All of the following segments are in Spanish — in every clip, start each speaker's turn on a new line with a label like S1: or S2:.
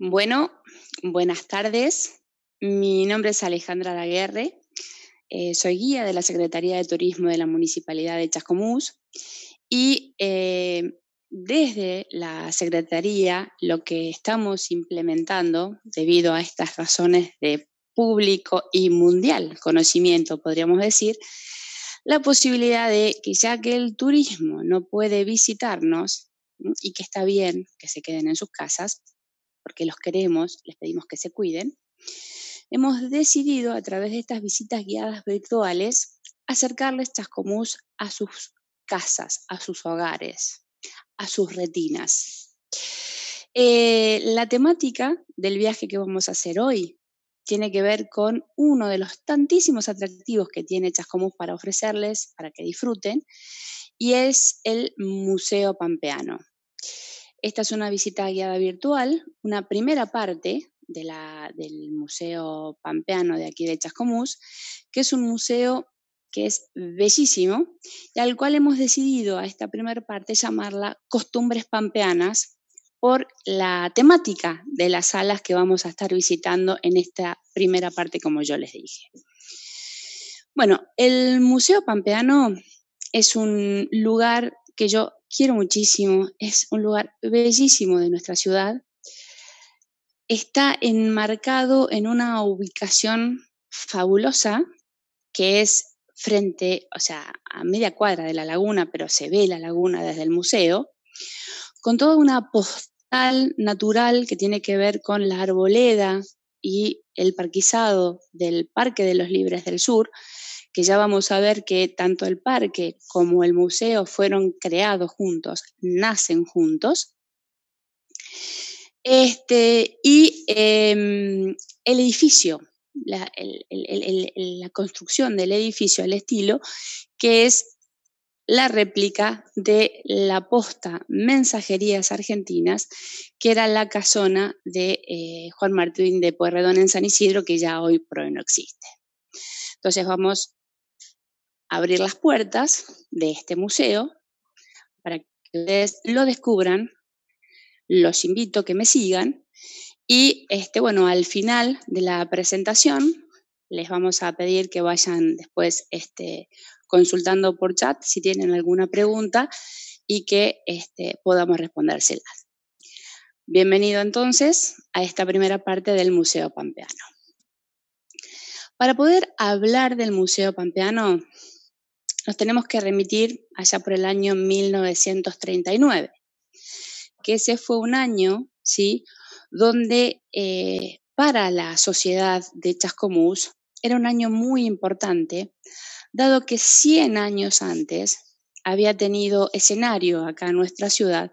S1: Bueno, buenas tardes. Mi nombre es Alejandra Laguerre. Soy guía de la Secretaría de Turismo de la Municipalidad de Chascomús y desde la Secretaría lo que estamos implementando, debido a estas razones de público y mundial conocimiento, podríamos decir, la posibilidad de que ya que el turismo no puede visitarnos y que está bien que se queden en sus casas, porque los queremos, les pedimos que se cuiden, hemos decidido a través de estas visitas guiadas virtuales acercarles Chascomús a sus casas, a sus hogares, a sus retinas. La temática del viaje que vamos a hacer hoy tiene que ver con uno de los tantísimos atractivos que tiene Chascomús para ofrecerles, para que disfruten, y es el Museo Pampeano. Esta es una visita guiada virtual, una primera parte del Museo Pampeano de aquí de Chascomús, que es un museo que es bellísimo y al cual hemos decidido a esta primera parte llamarla Costumbres Pampeanas por la temática de las salas que vamos a estar visitando en esta primera parte, como yo les dije. Bueno, el Museo Pampeano es un lugar que yo quiero muchísimo, es un lugar bellísimo de nuestra ciudad. Está enmarcado en una ubicación fabulosa que es frente, o sea, a media cuadra de la laguna, pero se ve la laguna desde el museo, con toda una postal natural que tiene que ver con la arboleda y el parquizado del Parque de los Libres del Sur, que ya vamos a ver que tanto el parque como el museo fueron creados juntos, nacen juntos. El edificio, la construcción del edificio, el estilo, que es la réplica de la posta Mensajerías Argentinas, que era la casona de Juan Martín de Pueyrredón en San Isidro, que ya hoy por hoy no existe. Entonces vamos a abrir las puertas de este museo para que ustedes lo descubran. Los invito a que me sigan y bueno, al final de la presentación les vamos a pedir que vayan después consultando por chat si tienen alguna pregunta y que podamos respondérselas. Bienvenido entonces a esta primera parte del Museo Pampeano. Para poder hablar del Museo Pampeano nos tenemos que remitir allá por el año 1939, que ese fue un año, ¿sí?, donde para la sociedad de Chascomús era un año muy importante, dado que 100 años antes había tenido escenario acá en nuestra ciudad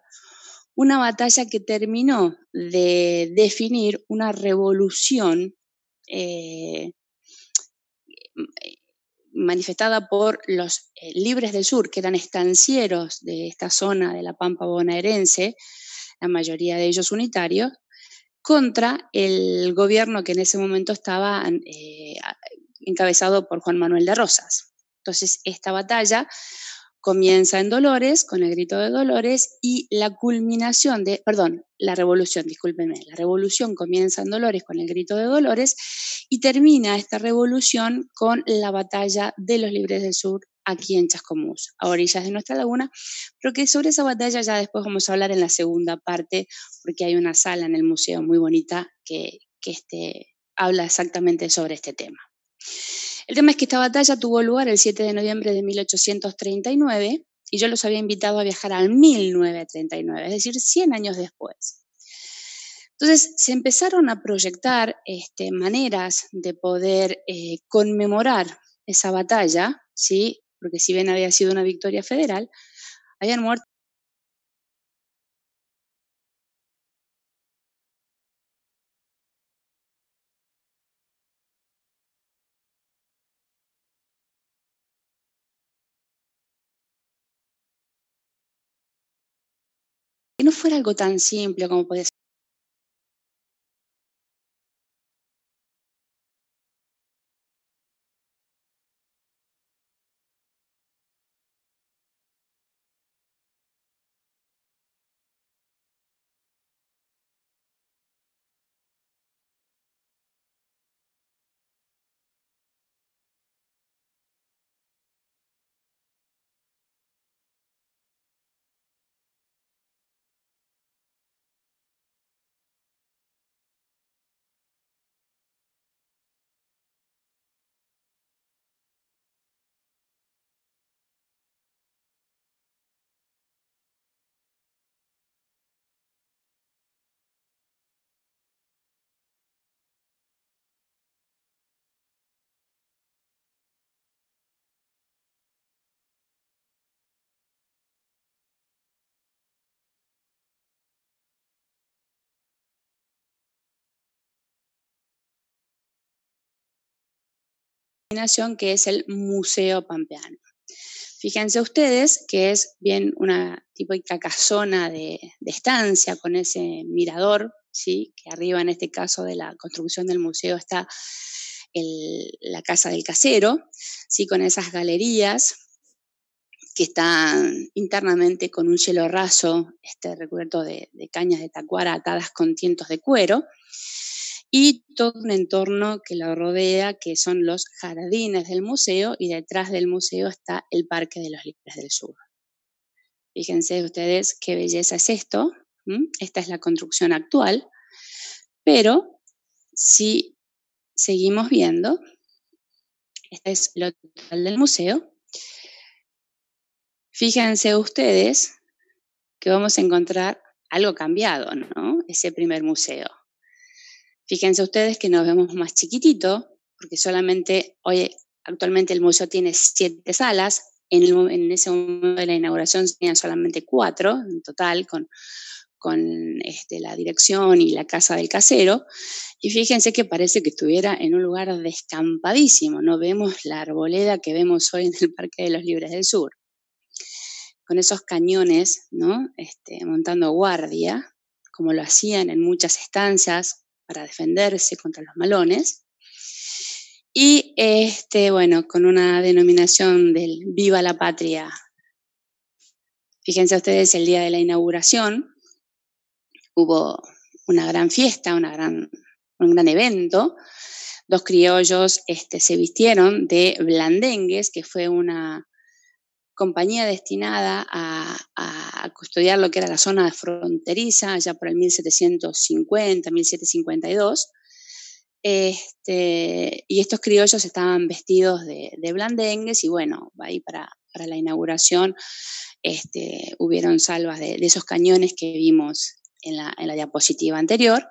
S1: una batalla que terminó de definir una revolución manifestada por los Libres del Sur, que eran estancieros de esta zona de la Pampa bonaerense, la mayoría de ellos unitarios, contra el gobierno que en ese momento estaba encabezado por Juan Manuel de Rosas. Entonces, esta batalla comienza en Dolores, con el grito de Dolores, y la culminación la revolución, discúlpenme, la revolución comienza en Dolores con el grito de Dolores y termina esta revolución con la batalla de los Libres del Sur aquí en Chascomús, a orillas de nuestra laguna, pero que sobre esa batalla ya después vamos a hablar en la segunda parte, porque hay una sala en el museo muy bonita que habla exactamente sobre este tema. El tema es que esta batalla tuvo lugar el 7 de noviembre de 1839 y yo los había invitado a viajar al 1939, es decir, 100 años después. Entonces se empezaron a proyectar maneras de poder conmemorar esa batalla, ¿sí?, porque si bien había sido una victoria federal, habían muerto. Que no fuera algo tan simple como podía ser denominación que es el Museo Pampeano. Fíjense ustedes que es bien una típica casona de estancia con ese mirador, ¿sí? Que arriba en este caso de la construcción del museo está la casa del casero, ¿sí? Con esas galerías que están internamente con un cielo raso, recubierto de cañas de tacuara atadas con tientos de cuero, y todo un entorno que lo rodea, que son los jardines del museo, y detrás del museo está el Parque de los Libres del Sur. Fíjense ustedes qué belleza es esto. Esta es la construcción actual, pero si seguimos viendo, este es lo total del museo. Fíjense ustedes que vamos a encontrar algo cambiado, ¿no? Ese primer museo. Fíjense ustedes que nos vemos más chiquitito, porque solamente actualmente el museo tiene 7 salas. En ese momento de la inauguración tenían solamente 4 en total, con la dirección y la casa del casero. Y fíjense que parece que estuviera en un lugar descampadísimo. No vemos la arboleda que vemos hoy en el Parque de los Libres del Sur, con esos cañones, ¿no? Montando guardia, como lo hacían en muchas estancias para defenderse contra los malones. Y bueno, con una denominación del Viva la Patria. Fíjense ustedes, el día de la inauguración hubo una gran fiesta, un gran evento. 2 criollos se vistieron de blandengues, que fue una compañía destinada a custodiar lo que era la zona fronteriza, allá por el 1750, 1752. Y estos criollos estaban vestidos de blandengues, y bueno, ahí para la inauguración hubieron salvas de esos cañones que vimos en la diapositiva anterior.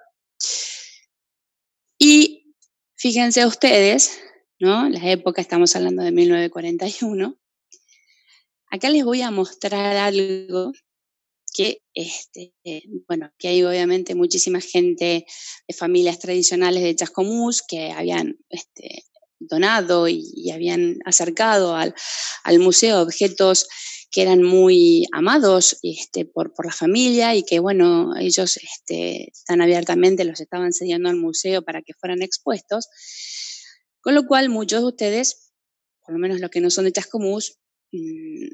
S1: Y fíjense ustedes, ¿no? La época, estamos hablando de 1941. Acá les voy a mostrar algo que, bueno, que hay obviamente muchísima gente de familias tradicionales de Chascomús que habían donado y habían acercado al museo objetos que eran muy amados por la familia, y que, bueno, ellos tan abiertamente los estaban cediendo al museo para que fueran expuestos, con lo cual muchos de ustedes, por lo menos los que no son de Chascomús,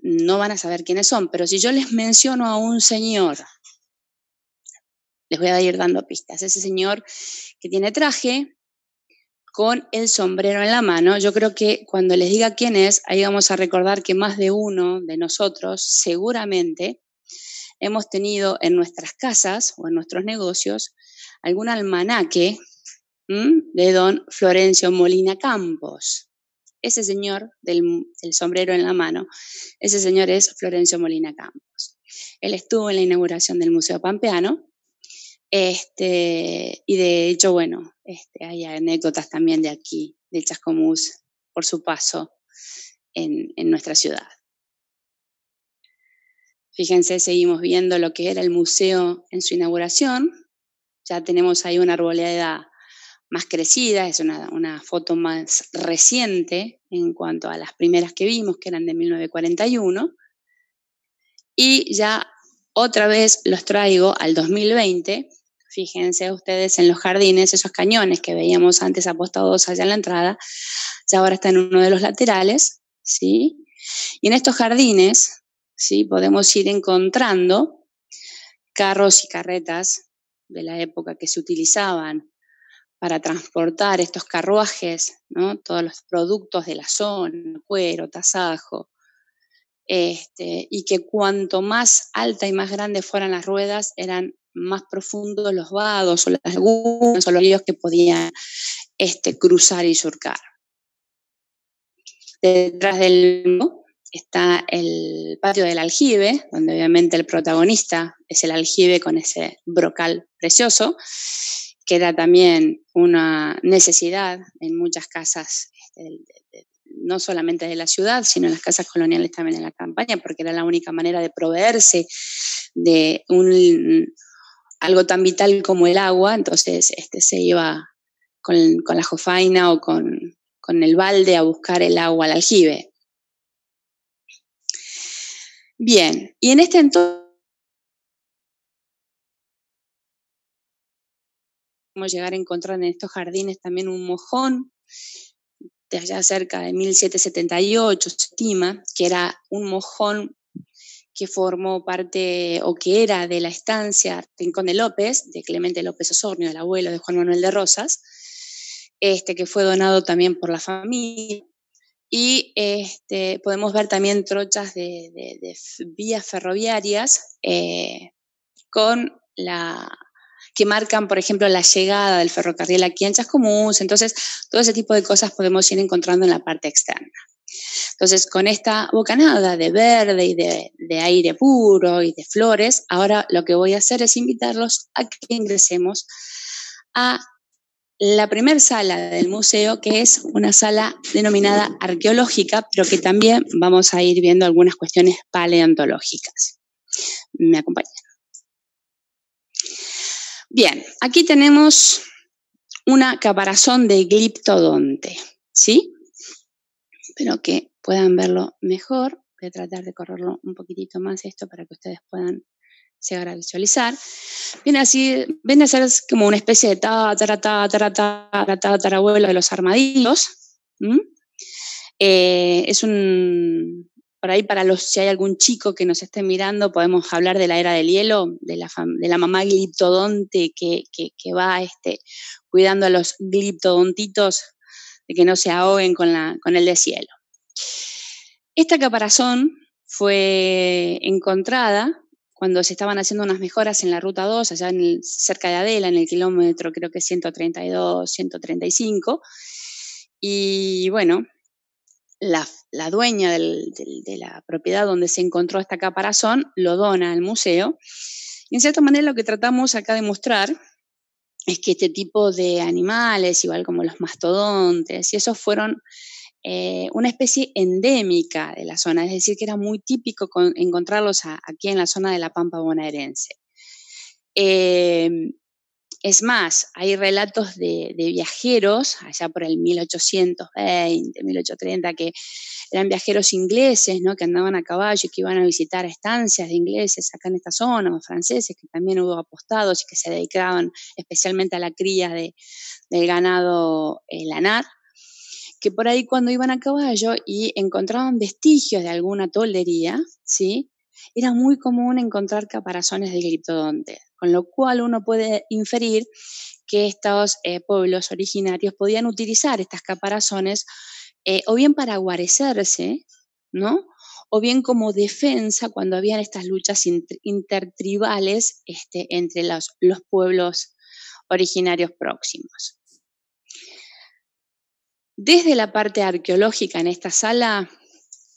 S1: no van a saber quiénes son. Pero si yo les menciono a un señor, les voy a ir dando pistas. Ese señor que tiene traje con el sombrero en la mano, yo creo que cuando les diga quién es, ahí vamos a recordar que más de uno de nosotros seguramente hemos tenido en nuestras casas o en nuestros negocios algún almanaque de don Florencio Molina Campos. Ese señor del sombrero en la mano, ese señor es Florencio Molina Campos. Él estuvo en la inauguración del Museo Pampeano, y de hecho, bueno, hay anécdotas también de aquí, de Chascomús, por su paso en nuestra ciudad. Fíjense, seguimos viendo lo que era el museo en su inauguración. Ya tenemos ahí una arboleda más crecida, es una foto más reciente en cuanto a las primeras que vimos, que eran de 1941. Y ya otra vez los traigo al 2020. Fíjense ustedes en los jardines, esos cañones que veíamos antes apostados allá en la entrada, ya ahora están en uno de los laterales, ¿sí? Y en estos jardines, ¿sí?, podemos ir encontrando carros y carretas de la época que se utilizaban para transportar estos carruajes, ¿no? Todos los productos de la zona, cuero, tasajo, y que cuanto más alta y más grandes fueran las ruedas, eran más profundos los vados o las lagunas o los ríos que podían cruzar y surcar. Detrás del está el patio del aljibe, donde obviamente el protagonista es el aljibe con ese brocal precioso, que era también una necesidad en muchas casas, no solamente de la ciudad, sino en las casas coloniales también en la campaña, porque era la única manera de proveerse de algo tan vital como el agua. Entonces se iba con la jofaina o con con el balde a buscar el agua al aljibe. Bien, y en este entorno podemos llegar a encontrar en estos jardines también un mojón, de allá cerca de 1778 se estima, que era un mojón que formó parte o que era de la estancia Rincón de López, de Clemente López Osornio, el abuelo de Juan Manuel de Rosas, que fue donado también por la familia. Y podemos ver también trochas de vías ferroviarias que marcan, por ejemplo, la llegada del ferrocarril aquí en Chascomús. Entonces, todo ese tipo de cosas podemos ir encontrando en la parte externa. Entonces, con esta bocanada de verde y de aire puro y de flores, ahora lo que voy a hacer es invitarlos a que ingresemos a la primera sala del museo, que es una sala denominada arqueológica, pero que también vamos a ir viendo algunas cuestiones paleontológicas. ¿Me acompañan? Bien, aquí tenemos una caparazón de gliptodonte, ¿sí? Espero que puedan verlo mejor. Voy a tratar de correrlo un poquitito más esto para que ustedes puedan llegar a visualizar. Viene a ser como una especie de tatarabuelo de los armadillos. Por ahí si hay algún chico que nos esté mirando, podemos hablar de la era del hielo, de la mamá gliptodonte que va cuidando a los gliptodontitos de que no se ahoguen con el deshielo. Esta caparazón fue encontrada cuando se estaban haciendo unas mejoras en la Ruta 2, allá cerca de Adela, en el kilómetro creo que 132, 135, y bueno, la dueña de la propiedad donde se encontró esta caparazón lo dona al museo. Y en cierta manera lo que tratamos acá de mostrar es que este tipo de animales, igual como los mastodontes, y esos fueron una especie endémica de la zona, es decir, que era muy típico encontrarlos aquí en la zona de la Pampa bonaerense. Es más, hay relatos de viajeros, allá por el 1820, 1830, que eran viajeros ingleses, ¿no?, que andaban a caballo y que iban a visitar estancias de ingleses acá en esta zona, o franceses, que también hubo apostados y que se dedicaban especialmente a la cría del ganado lanar, que por ahí cuando iban a caballo y encontraban vestigios de alguna toldería, ¿sí?, era muy común encontrar caparazones de gliptodonte, con lo cual uno puede inferir que estos pueblos originarios podían utilizar estas caparazones o bien para guarecerse, ¿no?, o bien como defensa cuando habían estas luchas intertribales entre los pueblos originarios próximos. Desde la parte arqueológica en esta sala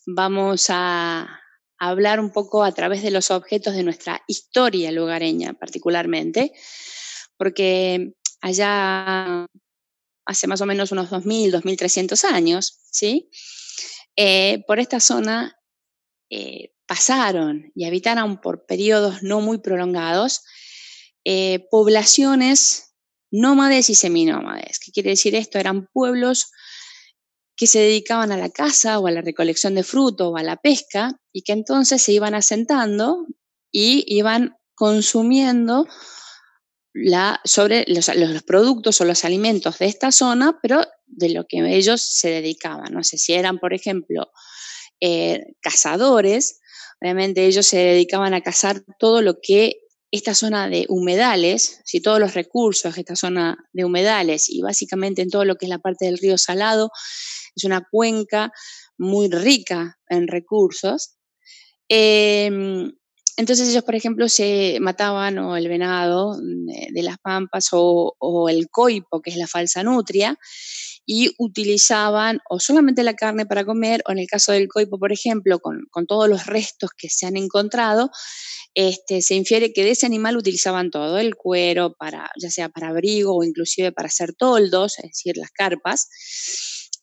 S1: vamos a hablar un poco a través de los objetos de nuestra historia lugareña particularmente, porque allá hace más o menos unos 2000, 2300 años, ¿sí?, por esta zona pasaron y habitaron por periodos no muy prolongados poblaciones nómades y seminómades. ¿Qué quiere decir esto? Eran pueblos que se dedicaban a la caza o a la recolección de fruto o a la pesca y que entonces se iban asentando y iban consumiendo sobre los productos o los alimentos de esta zona, pero de lo que ellos se dedicaban. No sé si eran, por ejemplo, cazadores, obviamente ellos se dedicaban a cazar todo lo que esta zona de humedales, si todos los recursos de esta zona de humedales y básicamente en todo lo que es la parte del río Salado, es una cuenca muy rica en recursos. Entonces ellos, por ejemplo, se mataban o el venado de las pampas o el coipo, que es la falsa nutria, y utilizaban o solamente la carne para comer, o en el caso del coipo, por ejemplo, con todos los restos que se han encontrado, se infiere que de ese animal utilizaban todo, el cuero, ya sea para abrigo o inclusive para hacer toldos, es decir, las carpas,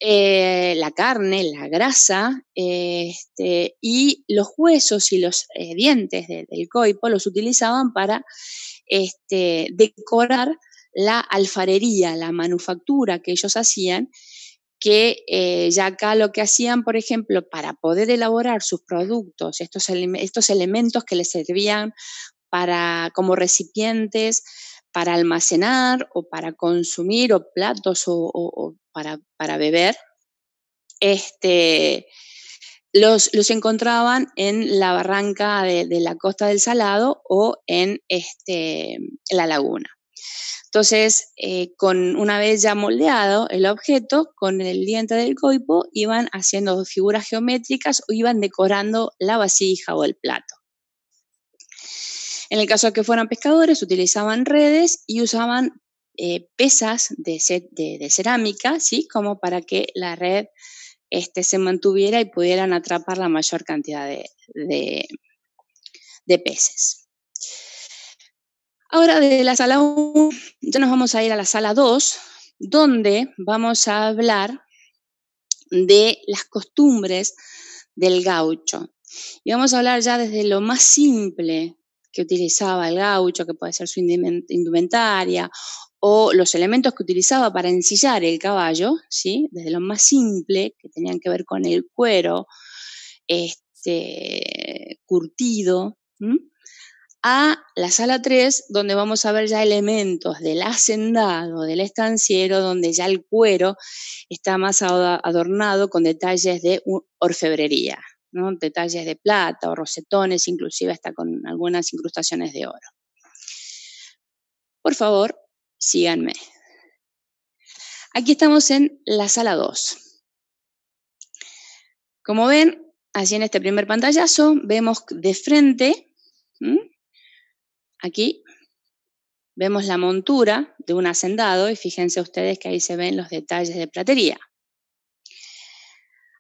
S1: la carne, la grasa, y los huesos y los dientes del coipo los utilizaban para decorar la alfarería, la manufactura que ellos hacían, que ya acá lo que hacían, por ejemplo, para poder elaborar sus productos, estos elementos que les servían como recipientes para almacenar o para consumir, o platos o para beber, los encontraban en la barranca de la Costa del Salado o en la laguna. Entonces, una vez ya moldeado el objeto, con el diente del coipo iban haciendo figuras geométricas o iban decorando la vasija o el plato. En el caso de que fueran pescadores, utilizaban redes y usaban pesas de cerámica, ¿sí? Como para que la red se mantuviera y pudieran atrapar la mayor cantidad de peces. Ahora, de la sala 1 ya nos vamos a ir a la sala 2, donde vamos a hablar de las costumbres del gaucho. Y vamos a hablar ya desde lo más simple que utilizaba el gaucho, que puede ser su indumentaria, o los elementos que utilizaba para ensillar el caballo, ¿sí? Desde lo más simple, que tenían que ver con el cuero curtido, a la sala 3, donde vamos a ver ya elementos del hacendado, del estanciero, donde ya el cuero está más adornado con detalles de orfebrería, ¿no? Detalles de plata o rosetones, inclusive hasta con algunas incrustaciones de oro. Por favor, síganme. Aquí estamos en la sala 2. Como ven, allí en este primer pantallazo, vemos de frente, aquí, vemos la montura de un hacendado y fíjense ustedes que ahí se ven los detalles de platería.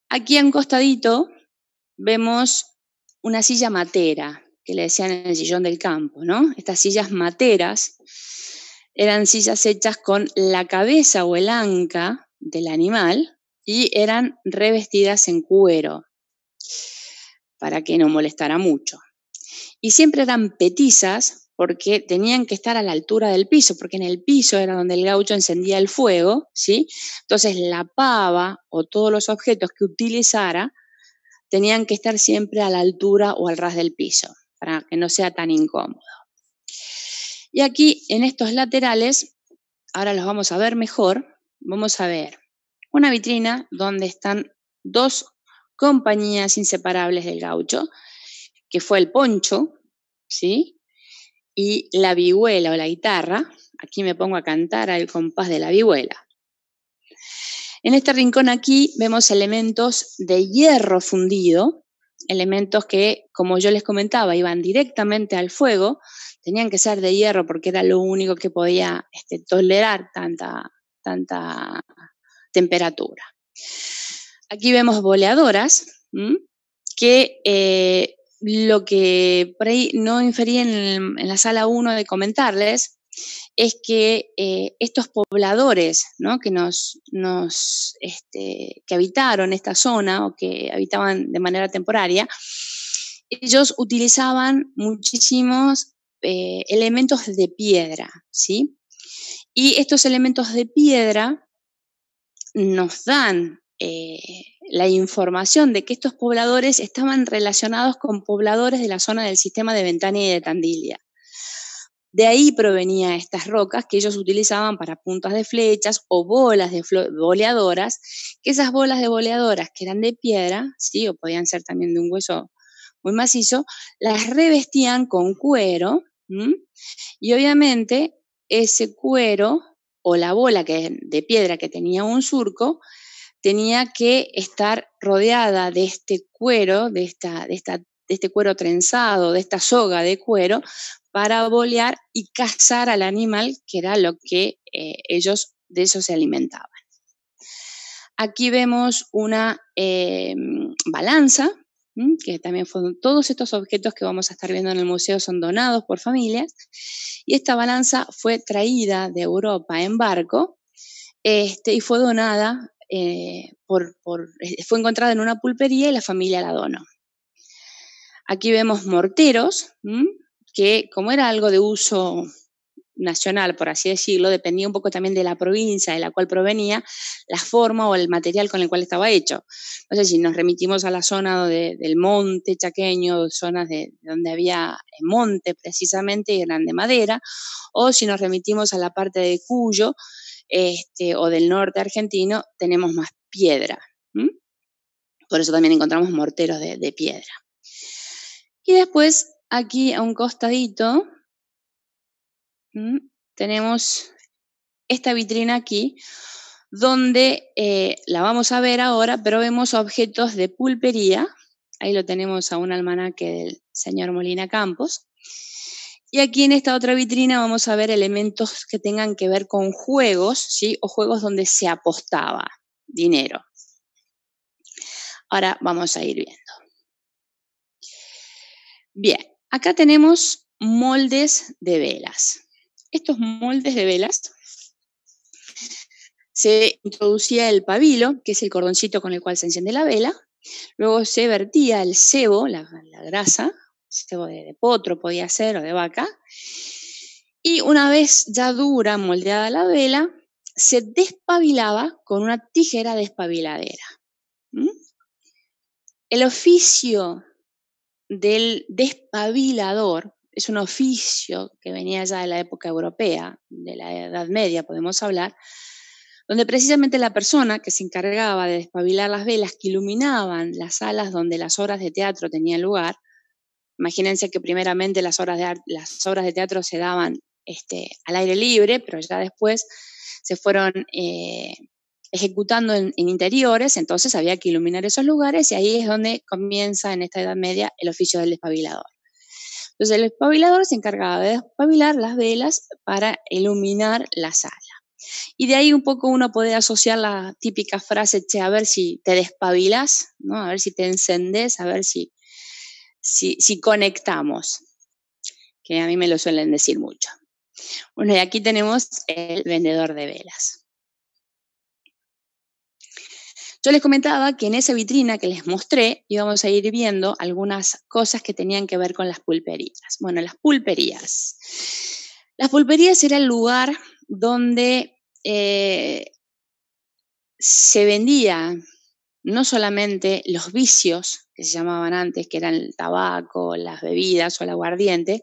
S1: Aquí a un costadito vemos una silla matera, que le decían el sillón del campo, ¿no? Estas sillas materas eran sillas hechas con la cabeza o el anca del animal y eran revestidas en cuero para que no molestara mucho. Y siempre eran petizas porque tenían que estar a la altura del piso, porque en el piso era donde el gaucho encendía el fuego, ¿sí? Entonces la pava o todos los objetos que utilizara tenían que estar siempre a la altura o al ras del piso, para que no sea tan incómodo. Y aquí en estos laterales, ahora los vamos a ver mejor, vamos a ver una vitrina donde están dos compañías inseparables del gaucho, que fue el poncho, ¿sí? Y la vihuela o la guitarra. Aquí me pongo a cantar al compás de la vihuela. En este rincón aquí vemos elementos de hierro fundido, elementos que, como yo les comentaba, iban directamente al fuego, tenían que ser de hierro porque era lo único que podía tolerar tanta temperatura. Aquí vemos boleadoras, que lo que por ahí no inferí en la sala 1 de comentarles es que estos pobladores, ¿no? que habitaron esta zona o que habitaban de manera temporaria, ellos utilizaban muchísimos elementos de piedra, ¿sí? Y estos elementos de piedra nos dan la información de que estos pobladores estaban relacionados con pobladores de la zona del sistema de Ventania y de Tandilia. De ahí provenían estas rocas que ellos utilizaban para puntas de flechas o bolas de boleadoras, que esas bolas de boleadoras que eran de piedra, ¿sí? O podían ser también de un hueso muy macizo, las revestían con cuero, y obviamente ese cuero o la bola de piedra que tenía un surco tenía que estar rodeada de este cuero, de este cuero trenzado, de esta soga de cuero, para bolear y cazar al animal, que era lo que ellos de eso se alimentaban. Aquí vemos una balanza, que también fueron todos estos objetos que vamos a estar viendo en el museo son donados por familias, y esta balanza fue traída de Europa en barco y fue donada, fue encontrada en una pulpería y la familia la donó. Aquí vemos morteros, que como era algo de uso nacional, por así decirlo, dependía un poco también de la provincia de la cual provenía, la forma o el material con el cual estaba hecho. No sé si nos remitimos a la zona del monte chaqueño, zonas de donde había monte precisamente y eran de madera, o si nos remitimos a la parte de Cuyo o del norte argentino, tenemos más piedra. Por eso también encontramos morteros de piedra. Y después, aquí a un costadito, tenemos esta vitrina aquí, donde la vamos a ver ahora, pero vemos objetos de pulpería. Ahí lo tenemos a un almanaque del señor Molina Campos. Y aquí en esta otra vitrina vamos a ver elementos que tengan que ver con juegos, ¿sí? O juegos donde se apostaba dinero. Ahora vamos a ir viendo. Bien, acá tenemos moldes de velas. Estos moldes de velas se introducía el pabilo, que es el cordoncito con el cual se enciende la vela, luego se vertía el sebo, la grasa, sebo de potro podía ser o de vaca, y una vez ya dura, moldeada la vela, se despabilaba con una tijera despabiladera. El oficio del despabilador es un oficio que venía ya de la época europea, de la Edad Media podemos hablar, donde precisamente la persona que se encargaba de despabilar las velas que iluminaban las salas donde las obras de teatro tenían lugar. Imagínense que primeramente las obras de teatro se daban al aire libre, pero ya después se fueron ejecutando en interiores, entonces había que iluminar esos lugares y ahí es donde comienza en esta Edad Media el oficio del despabilador. Entonces el despabilador se encargaba de despabilar las velas para iluminar la sala. Y de ahí un poco uno puede asociar la típica frase, che, a ver si te despabilás, ¿no? A ver si te encendés, a ver si conectamos, que a mí me lo suelen decir mucho. Bueno, y aquí tenemos el vendedor de velas. Yo les comentaba que en esa vitrina que les mostré íbamos a ir viendo algunas cosas que tenían que ver con las pulperías. Bueno, las pulperías. Las pulperías era el lugar donde se vendía no solamente los vicios, que se llamaban antes, que eran el tabaco, las bebidas o el aguardiente,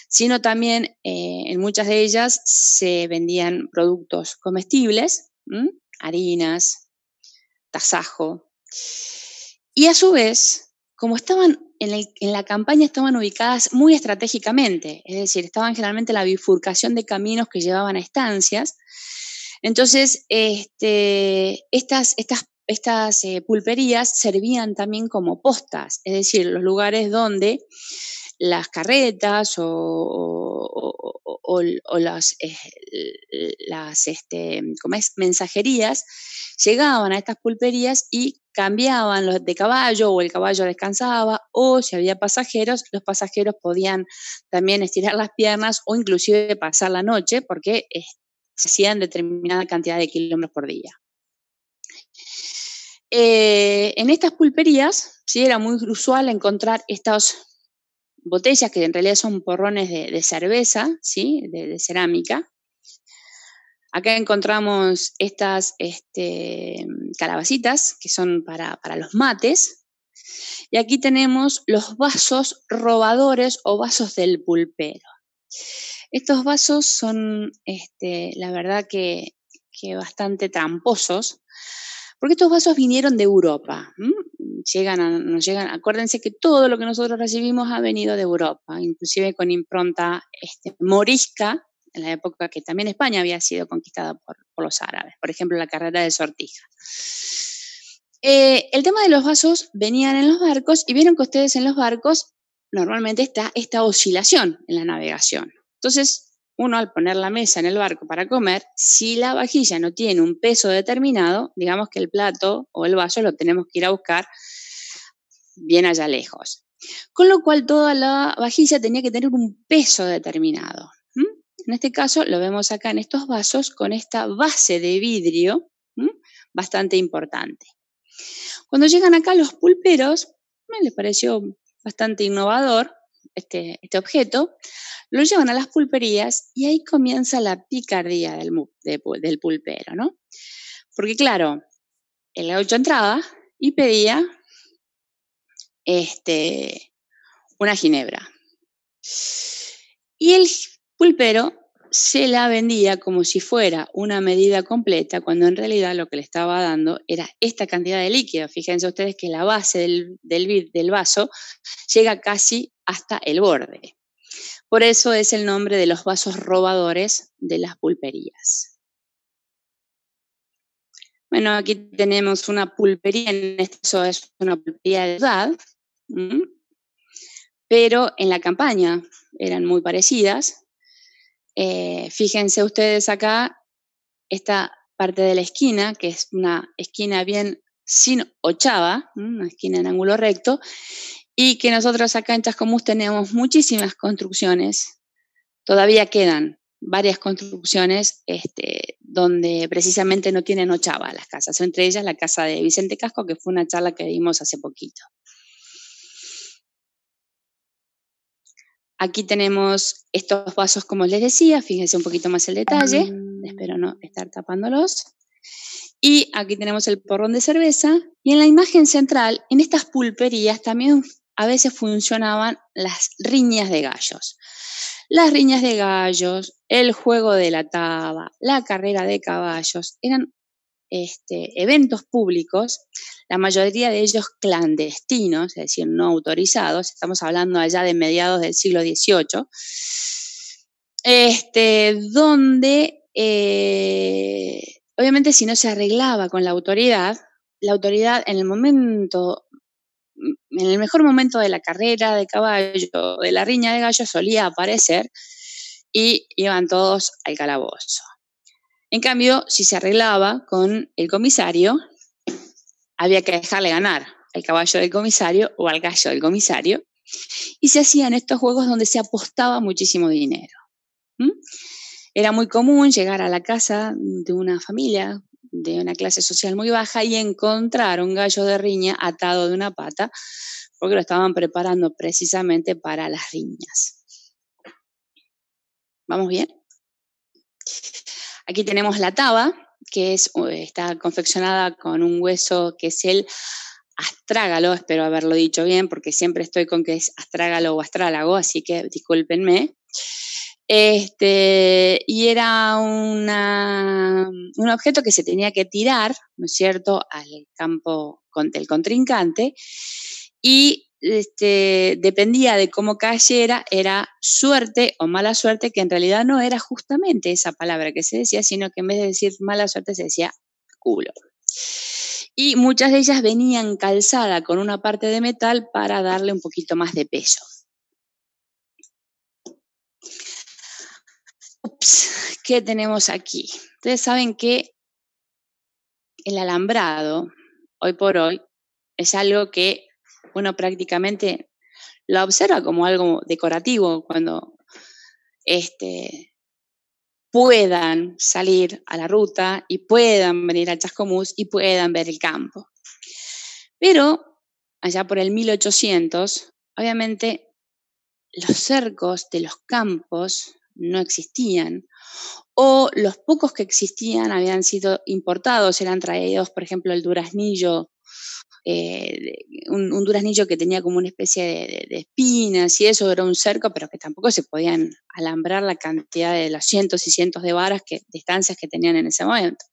S1: sino también en muchas de ellas se vendían productos comestibles, harinas, tasajo. Y a su vez, como estaban en la campaña, estaban ubicadas muy estratégicamente, es decir, estaban generalmente en la bifurcación de caminos que llevaban a estancias. Entonces, estas pulperías servían también como postas, es decir, los lugares donde las carretas o las mensajerías llegaban a estas pulperías y cambiaban los de caballo o el caballo descansaba, o si había pasajeros, los pasajeros podían también estirar las piernas o inclusive pasar la noche porque se hacían determinada cantidad de kilómetros por día. En estas pulperías, sí, era muy usual encontrar estas botellas que en realidad son porrones de cerveza, ¿sí? de cerámica. Acá encontramos estas calabacitas que son para los mates. Y aquí tenemos los vasos robadores o vasos del pulpero. Estos vasos son, la verdad que bastante tramposos, porque estos vasos vinieron de Europa. Nos llegan, acuérdense que todo lo que nosotros recibimos ha venido de Europa, inclusive con impronta morisca, en la época que también España había sido conquistada por los árabes, por ejemplo, la carrera de Sortija. El tema de los vasos venían en los barcos y vieron que ustedes en los barcos normalmente está esta oscilación en la navegación. Entonces, uno al poner la mesa en el barco para comer, si la vajilla no tiene un peso determinado, digamos que el plato o el vaso lo tenemos que ir a buscar bien allá lejos. Con lo cual toda la vajilla tenía que tener un peso determinado. En este caso lo vemos acá en estos vasos con esta base de vidrio bastante importante. Cuando llegan acá los pulperos, me les pareció bastante innovador este objeto, lo llevan a las pulperías y ahí comienza la picardía del pulpero, ¿no? Porque claro, el gaucho entraba y pedía una ginebra. Y el pulpero se la vendía como si fuera una medida completa, cuando en realidad lo que le estaba dando era esta cantidad de líquido. Fíjense ustedes que la base del vaso llega casi hasta el borde. Por eso es el nombre de los vasos robadores de las pulperías. Bueno, aquí tenemos una pulpería, en este caso es una pulpería de ciudad, pero en la campaña eran muy parecidas. Fíjense ustedes acá, esta parte de la esquina, que es una esquina bien sin ochava, una esquina en ángulo recto, y que nosotros acá en Chascomús tenemos muchísimas construcciones, todavía quedan varias construcciones donde precisamente no tienen ochava las casas, entre ellas la casa de Vicente Casco, que fue una charla que dimos hace poquito. Aquí tenemos estos vasos, como les decía, fíjense un poquito más el detalle, espero no estar tapándolos. Y aquí tenemos el porrón de cerveza, y en la imagen central, en estas pulperías también a veces funcionaban las riñas de gallos. Las riñas de gallos, el juego de la taba, la carrera de caballos, eran eventos públicos, la mayoría de ellos clandestinos, es decir, no autorizados, estamos hablando allá de mediados del siglo XVIII, donde obviamente si no se arreglaba con la autoridad en el mejor momento de la carrera de caballo, de la riña de gallo, solía aparecer y iban todos al calabozo. En cambio, si se arreglaba con el comisario, había que dejarle ganar al caballo del comisario o al gallo del comisario, y se hacían estos juegos donde se apostaba muchísimo dinero. Era muy común llegar a la casa de una familia de una clase social muy baja y encontrar un gallo de riña atado de una pata, porque lo estaban preparando precisamente para las riñas. ¿Vamos bien? Aquí tenemos la taba, que está confeccionada con un hueso que es el astrágalo, espero haberlo dicho bien, porque siempre estoy con que es astrágalo o astrálago, así que discúlpenme. Y era un objeto que se tenía que tirar, ¿no es cierto?, al campo del contrincante, y dependía de cómo cayera, era suerte o mala suerte, que en realidad no era justamente esa palabra que se decía, sino que en vez de decir mala suerte se decía culo. Y muchas de ellas venían calzadas con una parte de metal para darle un poquito más de peso. Ups, ¿qué tenemos aquí? Ustedes saben que el alambrado, hoy por hoy, es algo que uno prácticamente lo observa como algo decorativo cuando puedan salir a la ruta y puedan venir a Chascomús y puedan ver el campo. Pero allá por el 1800, obviamente los cercos de los campos no existían, o los pocos que existían habían sido importados, eran traídos, por ejemplo, el duraznillo, un duraznillo que tenía como una especie de espinas, y eso era un cerco, pero que tampoco se podían alambrar la cantidad de los cientos y cientos de varas, distancias que tenían en ese momento.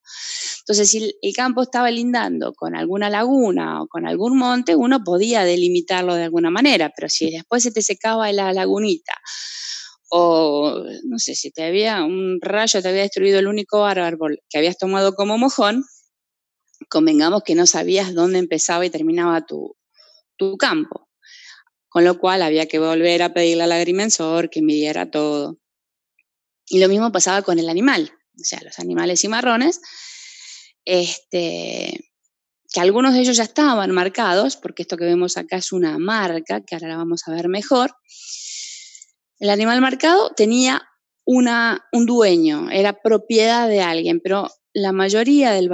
S1: Entonces, si el campo estaba lindando con alguna laguna o con algún monte, uno podía delimitarlo de alguna manera, pero si después se te secaba la lagunita, o no sé, si un rayo te había destruido el único árbol que habías tomado como mojón, convengamos que no sabías dónde empezaba y terminaba tu campo. Con lo cual había que volver a pedirle al agrimensor que midiera todo. Y lo mismo pasaba con el animal, o sea, los animales cimarrones, que algunos de ellos ya estaban marcados, porque esto que vemos acá es una marca, que ahora la vamos a ver mejor. El animal marcado tenía un dueño, era propiedad de alguien, pero la mayoría del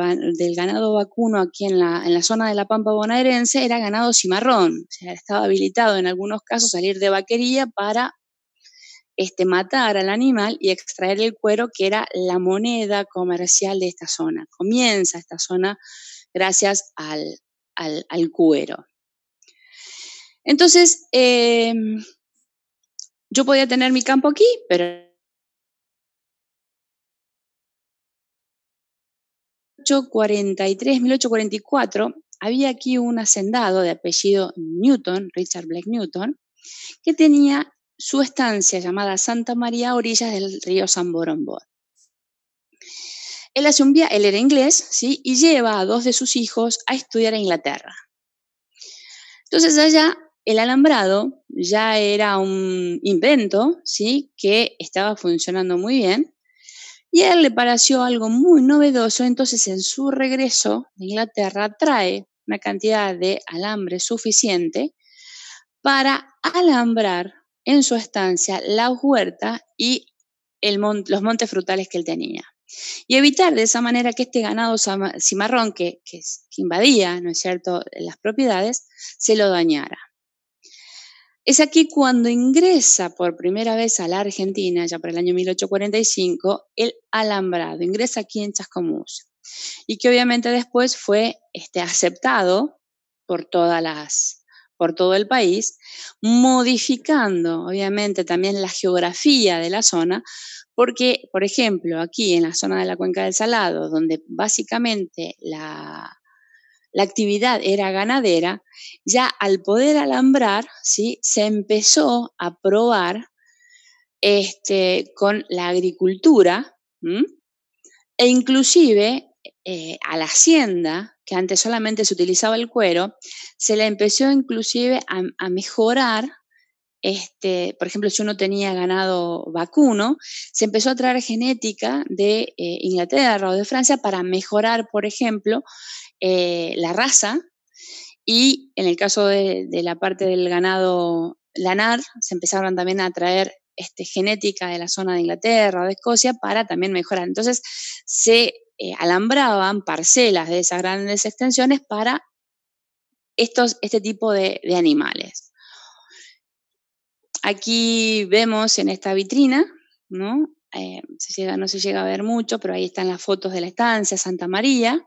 S1: ganado vacuno aquí en la zona de la Pampa bonaerense era ganado cimarrón, o sea, estaba habilitado en algunos casos salir de vaquería para matar al animal y extraer el cuero, que era la moneda comercial de esta zona. Comienza esta zona gracias al cuero. Entonces, yo podía tener mi campo aquí, pero 1844 había aquí un hacendado de apellido Newton, Richard Blake Newton, que tenía su estancia llamada Santa María a orillas del río San Borondón. Él hace un viaje, él era inglés, ¿sí? Y lleva a 2 de sus hijos a estudiar a Inglaterra. Entonces allá el alambrado ya era un invento, ¿sí? Que estaba funcionando muy bien. Y a él le pareció algo muy novedoso, entonces en su regreso de Inglaterra trae una cantidad de alambre suficiente para alambrar en su estancia la huerta y los montes frutales que él tenía. Y evitar de esa manera que este ganado cimarrón que invadía, ¿no es cierto?, las propiedades, se lo dañara. Es aquí cuando ingresa por primera vez a la Argentina, ya por el año 1845, el alambrado, ingresa aquí en Chascomús, y que obviamente después fue aceptado por por todo el país, modificando obviamente también la geografía de la zona, porque, por ejemplo, aquí en la zona de la Cuenca del Salado, donde básicamente la actividad era ganadera, ya al poder alambrar, ¿sí?, se empezó a probar con la agricultura, e inclusive a la hacienda, que antes solamente se utilizaba el cuero, se le empezó inclusive a mejorar. Por ejemplo, si uno tenía ganado vacuno, se empezó a traer genética de Inglaterra o de Francia para mejorar, por ejemplo, la raza, y en el caso de la parte del ganado lanar, se empezaron también a traer genética de la zona de Inglaterra o de Escocia para también mejorar. Entonces se alambraban parcelas de esas grandes extensiones para este tipo de animales. Aquí vemos en esta vitrina, ¿no? No se llega a ver mucho, pero ahí están las fotos de la estancia Santa María.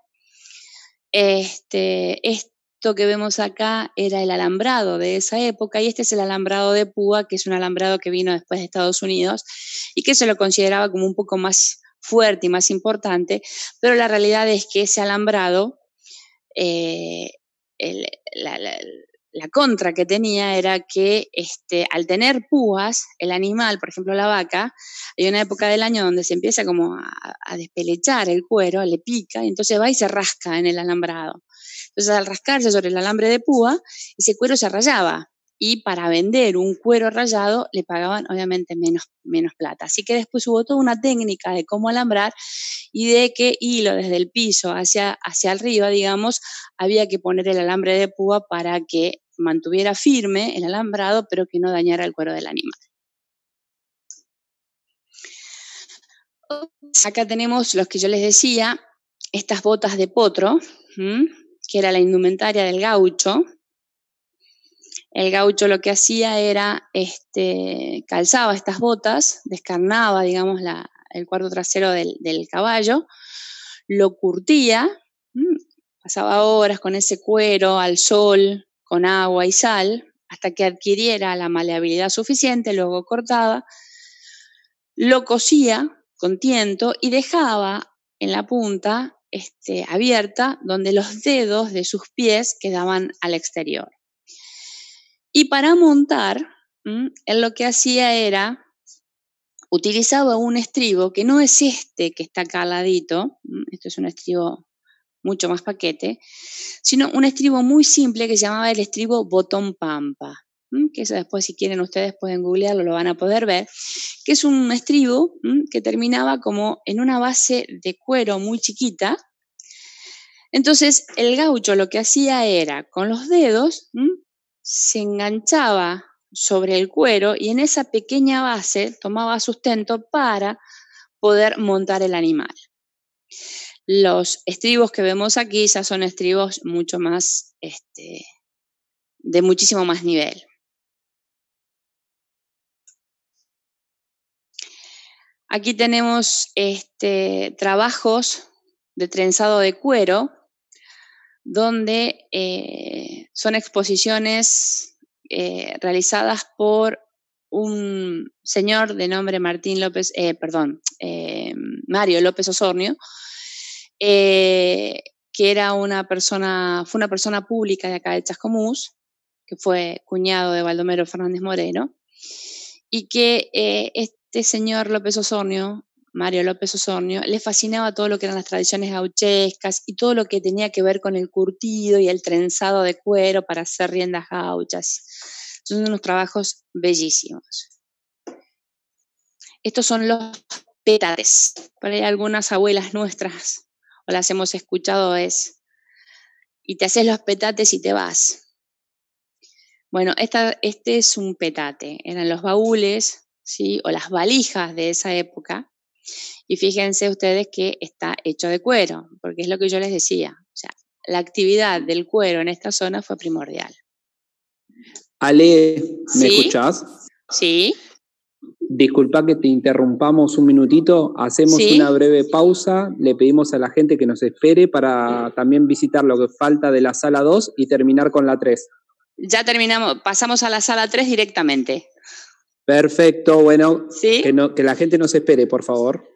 S1: Esto que vemos acá era el alambrado de esa época, y este es el alambrado de púa, que es un alambrado que vino después de Estados Unidos y que se lo consideraba como un poco más fuerte y más importante, pero la realidad es que ese alambrado, eh, la contra que tenía era que al tener púas, el animal, por ejemplo la vaca, hay una época del año donde se empieza como a despelechar el cuero, le pica, y entonces va y se rasca en el alambrado. Entonces al rascarse sobre el alambre de púa, ese cuero se rayaba, y para vender un cuero rayado le pagaban obviamente menos plata. Así que después hubo toda una técnica de cómo alambrar y de qué hilo desde el piso hacia arriba, digamos, había que poner el alambre de púa para que mantuviera firme el alambrado, pero que no dañara el cuero del animal. Acá tenemos los que yo les decía, estas botas de potro, que era la indumentaria del gaucho. El gaucho lo que hacía era, calzaba estas botas, descarnaba, digamos, el cuarto trasero del caballo, lo curtía, pasaba horas con ese cuero al sol, con agua y sal, hasta que adquiriera la maleabilidad suficiente, luego cortaba, lo cosía con tiento y dejaba en la punta abierta, donde los dedos de sus pies quedaban al exterior. Y para montar, él lo que hacía era, utilizaba un estribo que no es que está acá al ladito, esto es un estribo mucho más paquete, sino un estribo muy simple que se llamaba el estribo botón pampa, que eso después, si quieren ustedes pueden googlearlo, lo van a poder ver, que es un estribo que terminaba como en una base de cuero muy chiquita. Entonces el gaucho lo que hacía era, con los dedos, se enganchaba sobre el cuero y en esa pequeña base tomaba sustento para poder montar el animal. Los estribos que vemos aquí ya son estribos mucho más, de muchísimo más nivel. Aquí tenemos trabajos de trenzado de cuero, donde son exposiciones realizadas por un señor de nombre Mario López Osornio, que fue una persona pública de acá de Chascomús, que fue cuñado de Baldomero Fernández Moreno, y que este señor López Osornio, Mario López Osornio, le fascinaba todo lo que eran las tradiciones gauchescas y todo lo que tenía que ver con el curtido y el trenzado de cuero para hacer riendas gauchas. Son unos trabajos bellísimos. Estos son los petates. Por ahí algunas abuelas nuestras, o las hemos escuchado, y te haces los petates y te vas. Bueno, este es un petate. Eran los baúles, ¿sí? O las valijas de esa época. Y fíjense ustedes que está hecho de cuero, porque es lo que yo les decía. O sea, la actividad del cuero en esta zona fue primordial.
S2: Ale, ¿me
S1: ¿Sí?
S2: escuchás?
S1: Sí.
S2: Disculpa que te interrumpamos un minutito, hacemos
S1: ¿Sí?
S2: una breve pausa, le pedimos a la gente que nos espere para también visitar lo que falta de la sala 2 y terminar con la 3.
S1: Ya terminamos, pasamos a la sala 3 directamente.
S2: Perfecto, bueno,
S1: ¿Sí?
S2: que la gente nos espere, por favor.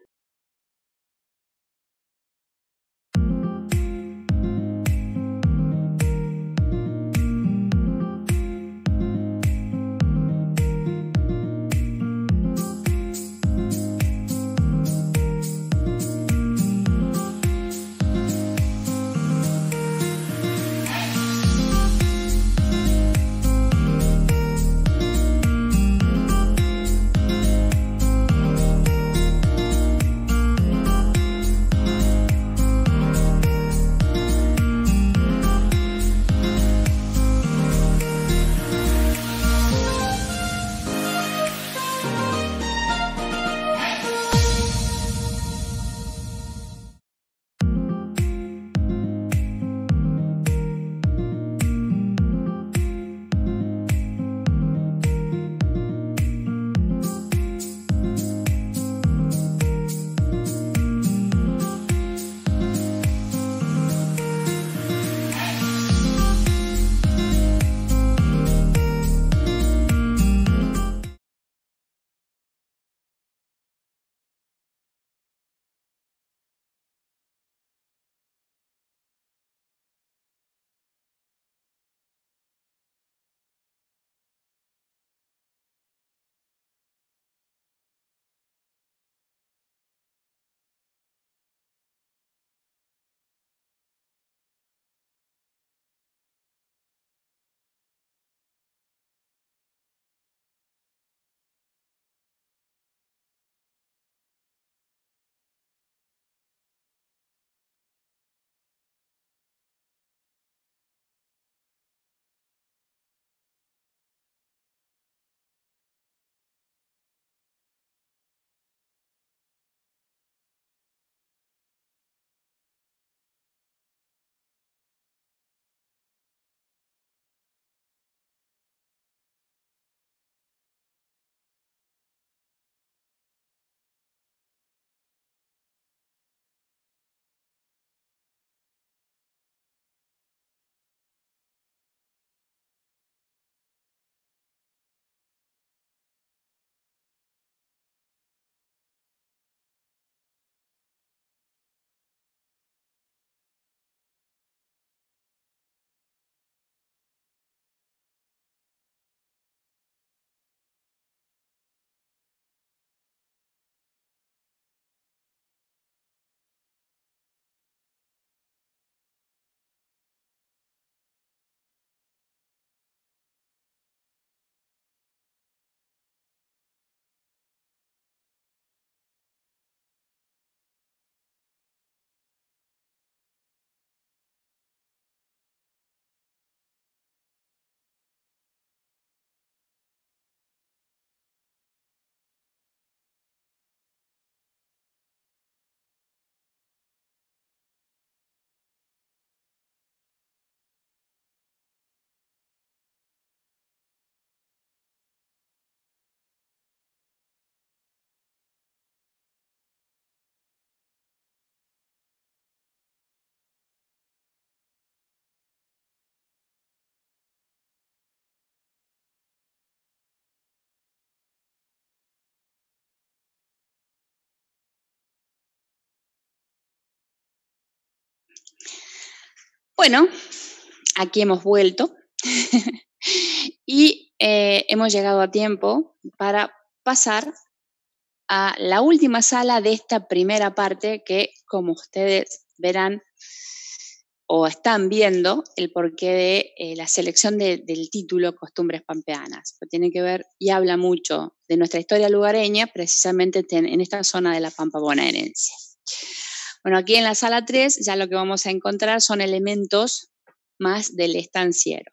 S1: Bueno, aquí hemos vuelto y hemos llegado a tiempo para pasar a la última sala de esta primera parte que, como ustedes verán o están viendo, el porqué de la selección del título Costumbres Pampeanas. Tiene que ver y habla mucho de nuestra historia lugareña, precisamente en esta zona de la Pampa bonaerense. Bueno, aquí en la sala 3 ya lo que vamos a encontrar son elementos más del estanciero.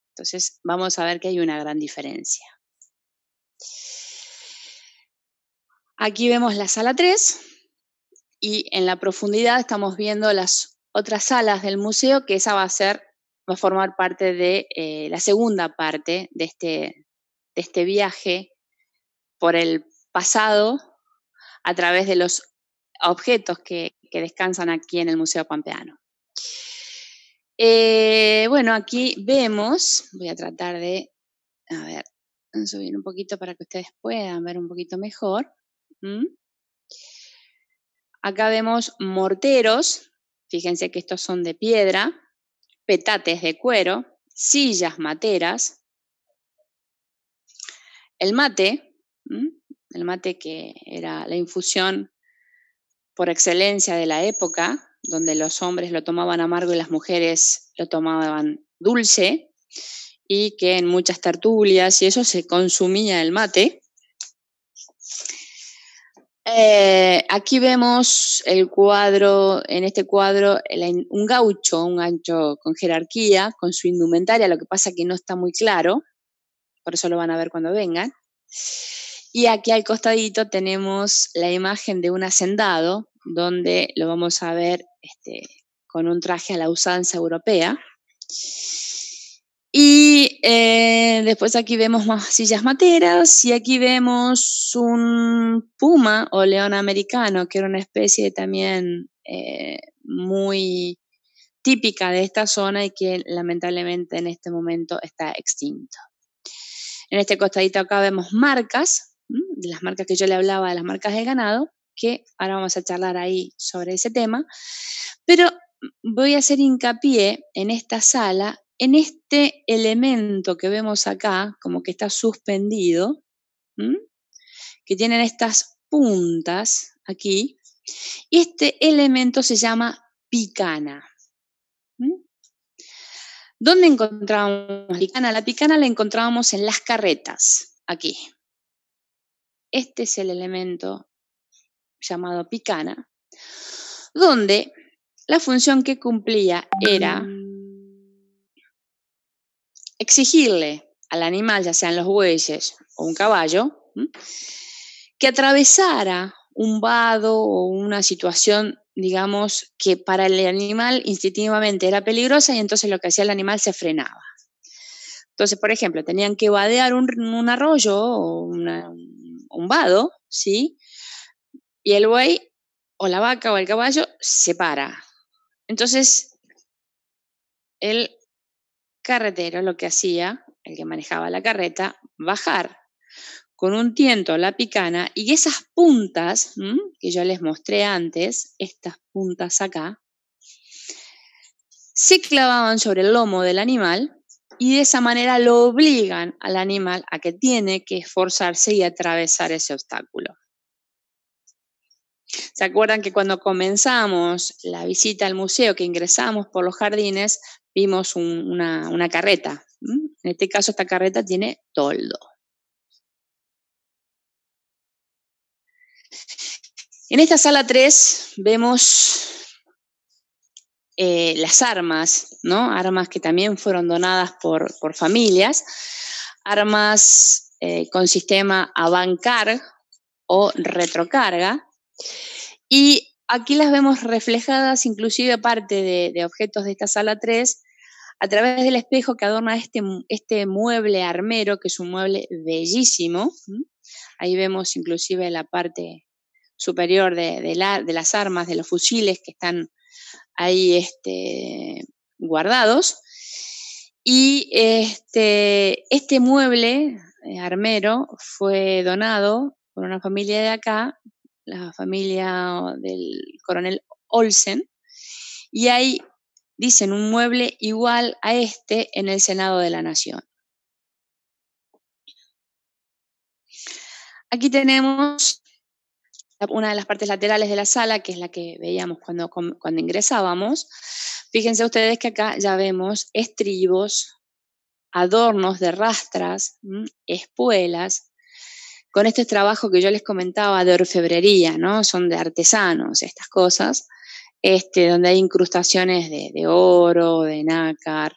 S1: Entonces vamos a ver que hay una gran diferencia. Aquí vemos la sala 3 y en la profundidad estamos viendo las otras salas del museo, que esa va a formar parte de la segunda parte de este viaje por el pasado a través de los objetos que descansan aquí en el Museo Pampeano. Bueno, aquí vemos, voy a tratar de, subir un poquito para que ustedes puedan ver un poquito mejor. Acá vemos morteros, fíjense que estos son de piedra, petates de cuero, sillas materas, el mate que era la infusión por excelencia de la época, donde los hombres lo tomaban amargo y las mujeres lo tomaban dulce, y que en muchas tertulias y eso se consumía el mate. Aquí vemos el cuadro, en este cuadro, un gancho con jerarquía, con su indumentaria, lo que pasa que no está muy claro, por eso lo van a ver cuando vengan. Y aquí al costadito tenemos la imagen de un hacendado, donde lo vamos a ver con un traje a la usanza europea. Y después aquí vemos más sillas materas y aquí vemos un puma o león americano, que era una especie también muy típica de esta zona y que lamentablemente en este momento está extinto. En este costadito acá vemos marcas, de las marcas que yo le hablaba, de las marcas del ganado, que ahora vamos a charlar ahí sobre ese tema, pero voy a hacer hincapié en esta sala, en este elemento que vemos acá, como que está suspendido, que tienen estas puntas aquí, y este elemento se llama picana. ¿Dónde encontrábamos la picana? La picana la encontrábamos en las carretas, aquí. Este es el elemento llamado picana, donde la función que cumplía era exigirle al animal, ya sean los bueyes o un caballo, que atravesara un vado o una situación, digamos, que para el animal instintivamente era peligrosa y entonces lo que hacía el animal se frenaba. Entonces, por ejemplo, tenían que vadear un arroyo o un vado, ¿sí? Y el buey o la vaca o el caballo se para. Entonces, el carretero lo que hacía, el que manejaba la carreta, bajar con un tiento la picana y esas puntas que yo les mostré antes, estas puntas acá, se clavaban sobre el lomo del animal y de esa manera lo obligan al animal a que tiene que esforzarse y atravesar ese obstáculo. ¿Se acuerdan que cuando comenzamos la visita al museo, que ingresamos por los jardines, vimos una carreta? En este caso, esta carreta tiene toldo. En esta sala 3 vemos las armas, ¿no? Armas que también fueron donadas por familias, armas con sistema Avancar o retrocarga, y aquí las vemos reflejadas, inclusive parte de objetos de esta sala 3, a través del espejo que adorna este mueble armero, que es un mueble bellísimo. Ahí vemos inclusive la parte superior de las armas, de los fusiles que están ahí guardados. Y este mueble armero fue donado por una familia de acá, la familia del coronel Olsen, y hay dicen un mueble igual a este en el Senado de la Nación. Aquí tenemos una de las partes laterales de la sala, que es la que veíamos cuando ingresábamos. Fíjense ustedes que acá ya vemos estribos, adornos de rastras, espuelas, con este trabajo que yo les comentaba de orfebrería, ¿no? Son de artesanos estas cosas, donde hay incrustaciones de oro, de nácar,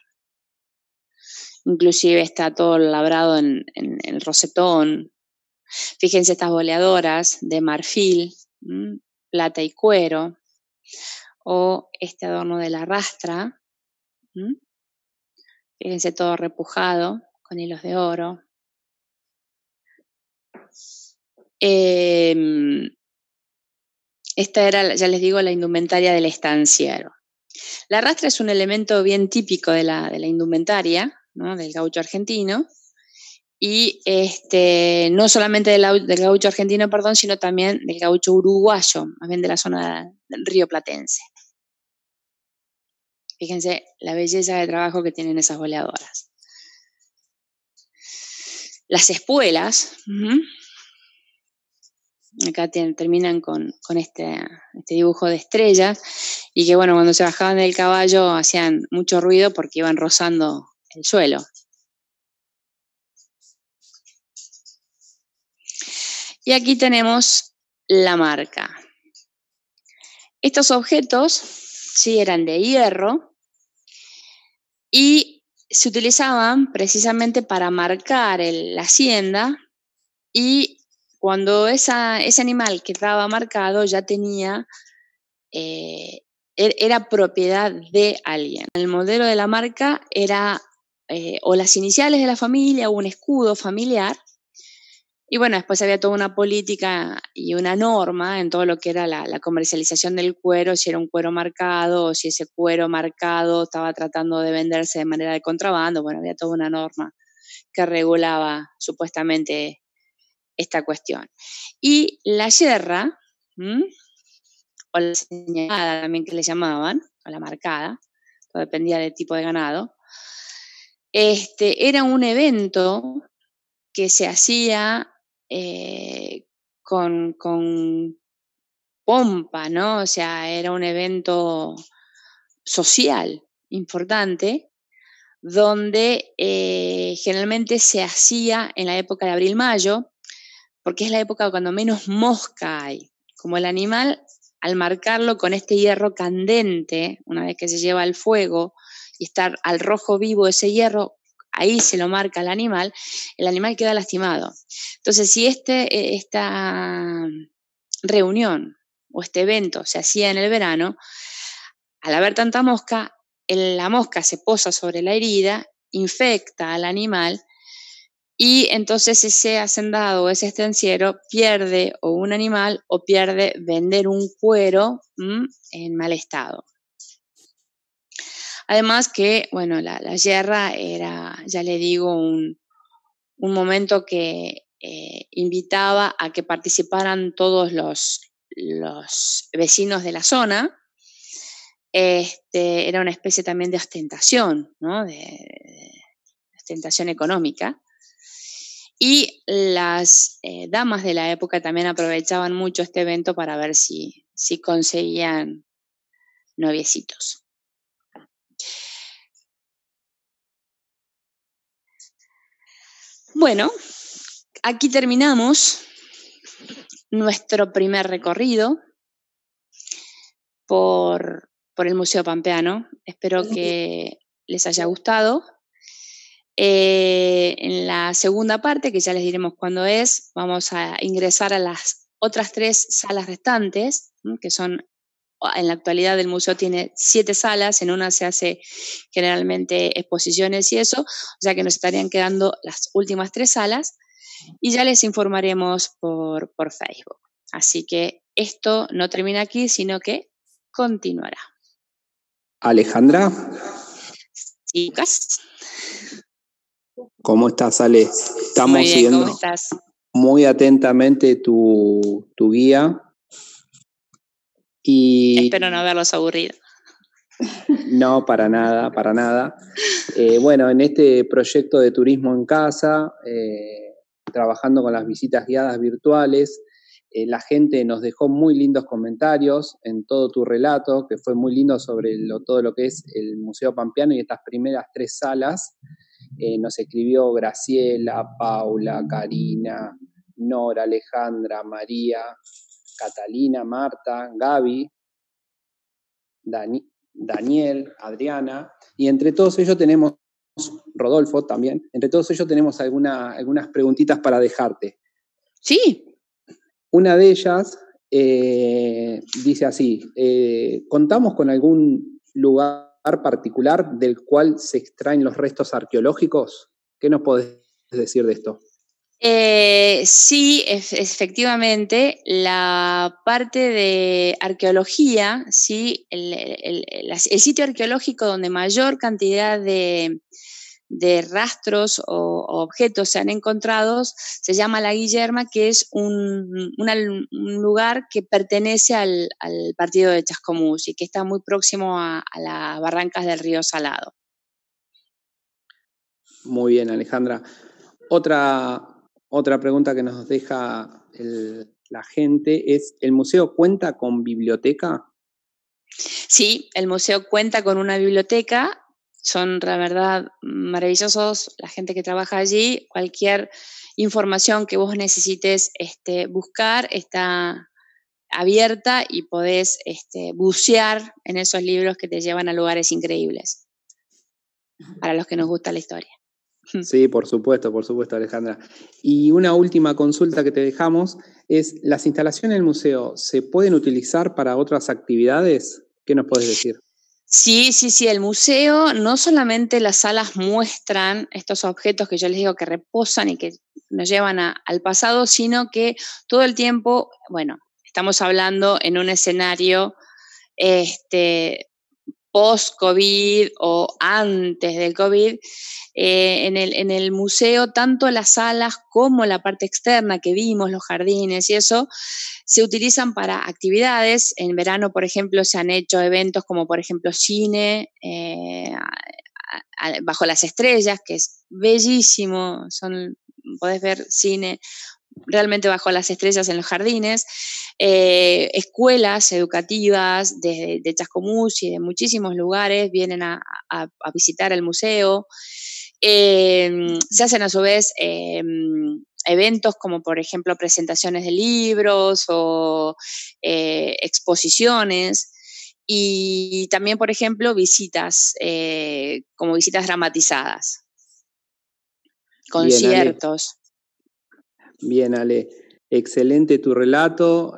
S1: inclusive está todo labrado en el rosetón. Fíjense estas boleadoras de marfil, plata y cuero, o este adorno de la rastra. Fíjense todo repujado con hilos de oro. Esta era, ya les digo, la indumentaria del estanciero. La rastra es un elemento bien típico de la indumentaria, ¿no? Del gaucho argentino. Y no solamente del gaucho argentino, sino también del gaucho uruguayo, más bien de la zona del río Platense. Fíjense la belleza de trabajo que tienen esas boleadoras. Las espuelas, acá terminan con este dibujo de estrellas, y que bueno, cuando se bajaban del caballo hacían mucho ruido porque iban rozando el suelo. Y aquí tenemos la marca. Estos objetos sí eran de hierro y se utilizaban precisamente para marcar la hacienda, y cuando ese animal quedaba marcado ya tenía, era propiedad de alguien. El modelo de la marca era o las iniciales de la familia o un escudo familiar. Y bueno, después había toda una política y una norma en todo lo que era la comercialización del cuero, si era un cuero marcado o si ese cuero marcado estaba tratando de venderse de manera de contrabando. Bueno, había toda una norma que regulaba supuestamente esta cuestión. Y la yerra, o la señalada también que le llamaban, o la marcada, todo dependía del tipo de ganado, era un evento que se hacía con pompa, ¿no? O sea, era un evento social importante, donde generalmente se hacía en la época de abril-mayo, porque es la época cuando menos mosca hay. Como el animal, al marcarlo con este hierro candente, una vez que se lleva al fuego y está al rojo vivo ese hierro, ahí se lo marca al animal, el animal queda lastimado. Entonces, si esta reunión o este evento se hacía en el verano, al haber tanta mosca, la mosca se posa sobre la herida, infecta al animal, y entonces ese hacendado o ese estanciero pierde o un animal o pierde vender un cuero en mal estado. Además que, bueno, la yerra era, ya le digo, un momento que invitaba a que participaran todos los vecinos de la zona. Era una especie también de ostentación, ¿no? De ostentación económica. Y las damas de la época también aprovechaban mucho este evento para ver si conseguían noviecitos. Bueno, aquí terminamos nuestro primer recorrido por el Museo Pampeano. Espero que les haya gustado. En la segunda parte, que ya les diremos cuándo es, vamos a ingresar a las otras 3 salas restantes, que son, en la actualidad el museo tiene 7 salas, en una se hace generalmente exposiciones y eso, o sea que nos estarían quedando las últimas 3 salas, y ya les informaremos por Facebook. Así que esto no termina aquí, sino que continuará.
S2: Alejandra.
S1: Sí, Lucas.
S2: ¿Cómo estás, Ale? Estamos
S1: muy bien,
S2: siguiendo
S1: ¿cómo estás?
S2: Muy atentamente tu guía. Y
S1: espero no haberlos aburrido.
S2: No, para nada, para nada. Bueno, en este proyecto de turismo en casa, trabajando con las visitas guiadas virtuales, la gente nos dejó muy lindos comentarios en todo tu relato, que fue muy lindo sobre todo lo que es el Museo Pampeano y estas primeras 3 salas. Nos escribió Graciela, Paula, Karina, Nora, Alejandra, María, Catalina, Marta, Gaby, Daniel, Adriana, y entre todos ellos tenemos, Rodolfo también, entre todos ellos tenemos algunas preguntitas para dejarte.
S1: Sí.
S2: Una de ellas dice así, ¿contamos con algún lugar particular del cual se extraen los restos arqueológicos? ¿Qué nos podés decir de esto?
S1: Sí, efectivamente, la parte de arqueología, ¿sí? El sitio arqueológico donde mayor cantidad de rastros o objetos se han encontrado se llama La Guillerma, que es un lugar que pertenece al partido de Chascomús y que está muy próximo a las barrancas del río Salado.
S2: Muy bien, Alejandra. Otra pregunta que nos deja la gente es, ¿el museo cuenta con biblioteca?
S1: Sí, el museo cuenta con una biblioteca. Son, la verdad, maravillosos la gente que trabaja allí. Cualquier información que vos necesites buscar está abierta y podés bucear en esos libros que te llevan a lugares increíbles, para los que nos gusta la historia.
S2: Sí, por supuesto, Alejandra. Y una última consulta que te dejamos es, ¿las instalaciones del museo se pueden utilizar para otras actividades? ¿Qué nos puedes decir?
S1: Sí, el museo, no solamente las salas muestran estos objetos que yo les digo que reposan y que nos llevan al pasado, sino que todo el tiempo, bueno, estamos hablando en un escenario post-COVID o antes del COVID, en el museo, tanto las salas como la parte externa que vimos, los jardines y eso, se utilizan para actividades. En verano, por ejemplo, se han hecho eventos como, por ejemplo, cine bajo las estrellas, que es bellísimo, podés ver cine realmente bajo las estrellas en los jardines, escuelas educativas de Chascomús y de muchísimos lugares vienen a visitar el museo. Se hacen a su vez eventos como por ejemplo presentaciones de libros o exposiciones. Y también, por ejemplo, visitas, como visitas dramatizadas, conciertos.
S2: Bien, Ale. Excelente tu relato.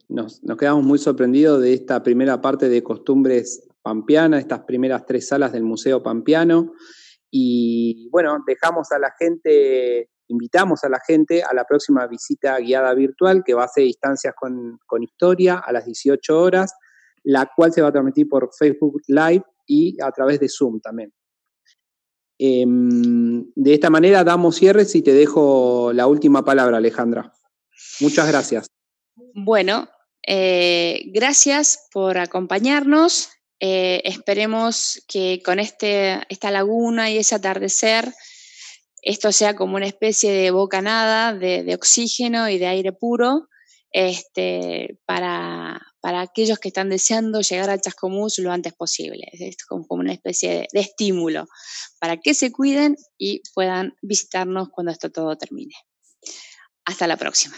S2: Nos quedamos muy sorprendidos de esta primera parte de Costumbres Pampeanas, estas primeras 3 salas del Museo Pampeano. Y bueno, invitamos a la gente a la próxima visita guiada virtual que va a ser Instancias con Historia a las 18 horas, la cual se va a transmitir por Facebook Live y a través de Zoom también. De esta manera damos cierres y te dejo la última palabra, Alejandra. Muchas gracias.
S1: Bueno, gracias por acompañarnos. Esperemos que con esta laguna y ese atardecer, esto sea como una especie de bocanada de oxígeno y de aire puro para aquellos que están deseando llegar al Chascomús lo antes posible. Es como una especie de estímulo para que se cuiden y puedan visitarnos cuando esto todo termine. Hasta la próxima.